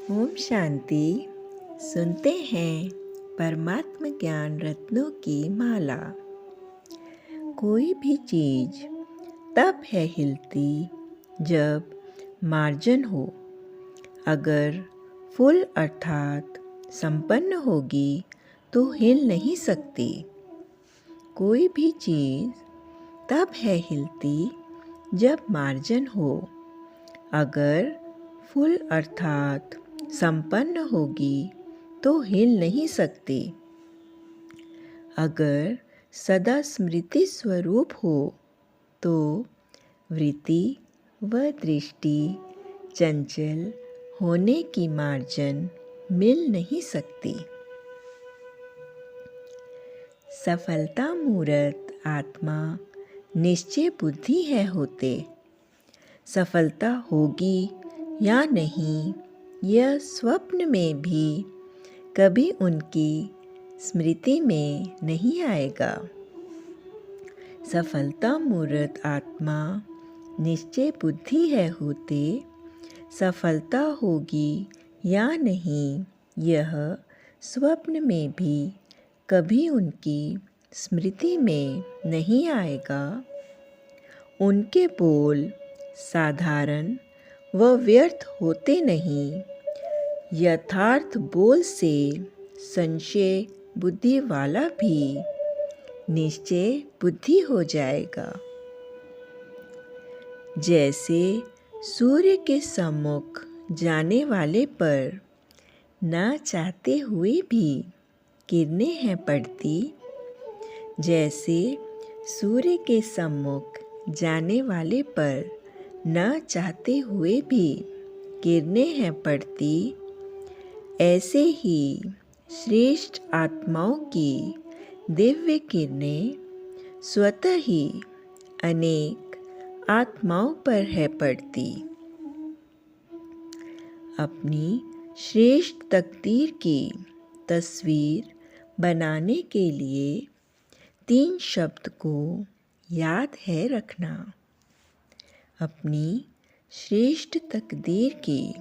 ओम शांति। सुनते हैं परमात्म ज्ञान रत्नों की माला। कोई भी चीज तब है हिलती जब मार्जन हो। अगर फुल अर्थात संपन्न होगी तो हिल नहीं सकती। कोई भी चीज तब है हिलती जब मार्जन हो। अगर फुल अर्थात संपन्न होगी तो हिल नहीं सकती। अगर सदा स्मृति स्वरूप हो तो वृत्ति व दृष्टि चंचल होने की मार्जन मिल नहीं सकती। सफलता मूर्त आत्मा निश्चय बुद्धि है होते। सफलता होगी या नहीं यह स्वप्न में भी कभी उनकी स्मृति में नहीं आएगा। सफलता मूर्त आत्मा निश्चय बुद्धि है होते। सफलता होगी या नहीं यह स्वप्न में भी कभी उनकी स्मृति में नहीं आएगा। उनके बोल साधारण व व्यर्थ होते नहीं। यथार्थ बोल से संशय बुद्धि वाला भी निश्चय बुद्धि हो जाएगा। जैसे सूर्य के सम्मुख जाने वाले पर न चाहते हुए भी किरणें हैं पड़ती। जैसे सूर्य के सम्मुख जाने वाले पर न चाहते हुए भी किरणें हैं पड़ती, ऐसे ही श्रेष्ठ आत्माओं की दिव्य किरणें स्वतः ही अनेक आत्माओं पर है पड़ती। अपनी श्रेष्ठ तकदीर की तस्वीर बनाने के लिए 3 शब्द को याद है रखना। अपनी श्रेष्ठ तकदीर की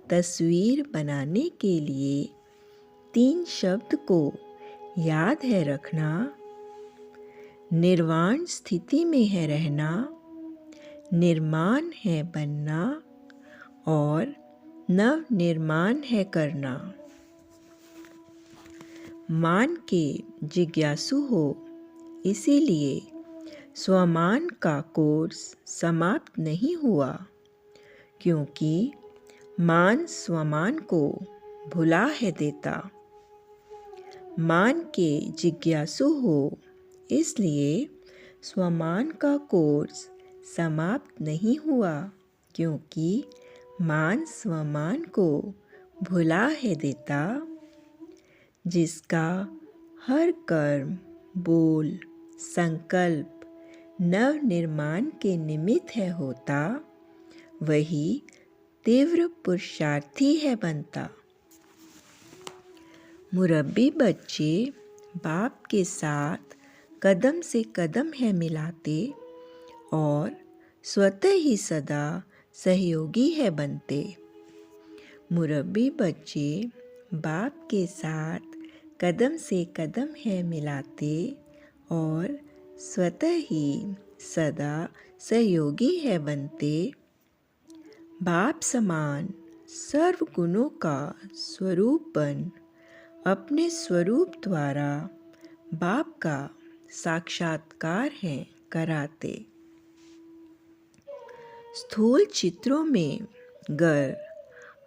तस्वीर बनाने के लिए 3 शब्द को याद है रखना। निर्वाण स्थिति में है रहना, निर्माण है बनना और नव निर्माण है करना। मान के जिज्ञासु हो, इसीलिए स्वमान का कोर्स समाप्त नहीं हुआ, क्योंकि मान स्वमान को भुला है देता। मान के जिज्ञासु हो, इसलिए स्वमान का कोर्स समाप्त नहीं हुआ, क्योंकि मान स्वमान को भुला है देता। जिसका हर कर्म बोल संकल्प नव निर्माण के निमित्त है होता, वही तीव्र पुरुषार्थी है बनता। मुरब्बी बच्चे बाप के साथ कदम से कदम है मिलाते और स्वतः ही सदा सहयोगी है बनते। मुरब्बी बच्चे बाप के साथ कदम से कदम है मिलाते और स्वतः ही सदा सहयोगी है बनते। बाप समान सर्व गुणों का स्वरूप बन अपने स्वरूप द्वारा बाप का साक्षात्कार है कराते। स्थूल चित्रों में गर,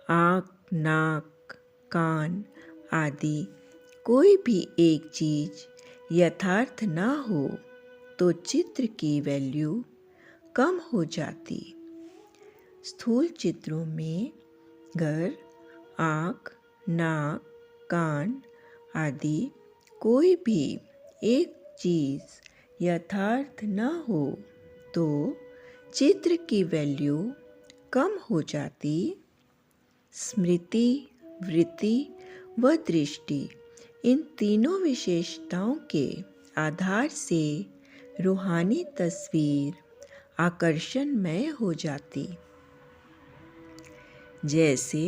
आँख, नाक, कान आदि कोई भी एक चीज यथार्थ ना हो तो चित्र की वैल्यू कम हो जाती। स्थूल चित्रों में घर, आँख, नाक, कान आदि कोई भी एक चीज यथार्थ न हो तो चित्र की वैल्यू कम हो जाती। स्मृति, वृत्ति व दृष्टि इन तीनों विशेषताओं के आधार से रूहानी तस्वीर आकर्षणमय हो जाती। जैसे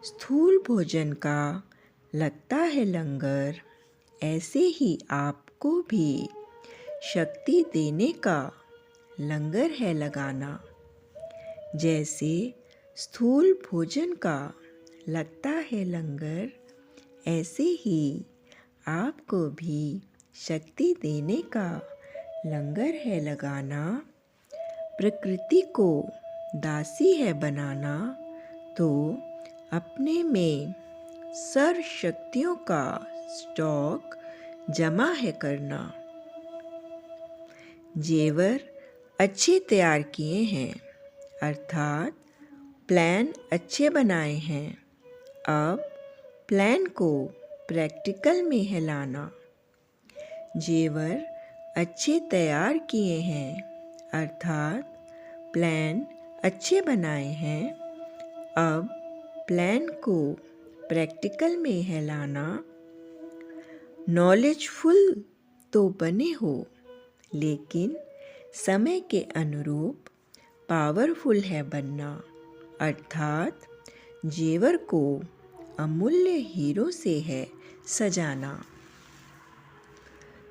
स्थूल भोजन का लगता है लंगर, ऐसे ही आपको भी शक्ति देने का लंगर है लगाना। जैसे स्थूल भोजन का लगता है लंगर, ऐसे ही आपको भी शक्ति देने का लंगर है लगाना। प्रकृति को दासी है बनाना, तो अपने में सर्व शक्तियों का स्टॉक जमा है करना। जेवर अच्छे तैयार किए हैं, अर्थात प्लान अच्छे बनाए हैं। अब प्लान को प्रैक्टिकल में है लाना। जेवर अच्छे तैयार किए हैं, अर्थात प्लान अच्छे बनाए हैं। अब प्लान को प्रैक्टिकल में है लाना। नॉलेजफुल तो बने हो, लेकिन समय के अनुरूप पावरफुल है बनना, अर्थात जेवर को अमूल्य हीरो से है सजाना।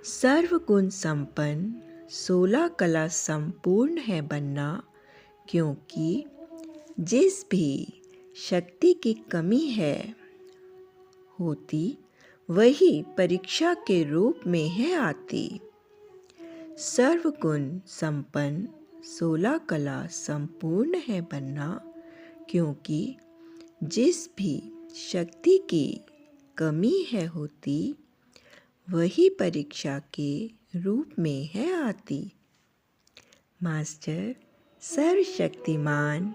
सर्वगुण संपन्न 16 कला संपूर्ण है बनना, क्योंकि जिस भी शक्ति की कमी है होती, वही परीक्षा के रूप में है आती। सर्वगुण संपन्न 16 कला संपूर्ण है बनना, क्योंकि जिस भी शक्ति की कमी है होती, वही परीक्षा के रूप में है आती। मास्टर सर्वशक्तिमान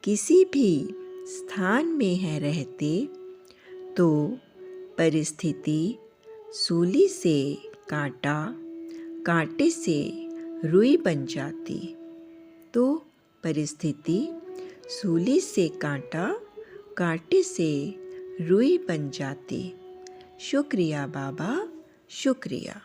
किसी भी स्थान में है रहते, तो परिस्थिति सूली से कांटा, कांटे से रुई बन जाती। तो परिस्थिति सूली से कांटा, कांटे से रुई बन जाती। शुक्रिया बाबा, शुक्रिया।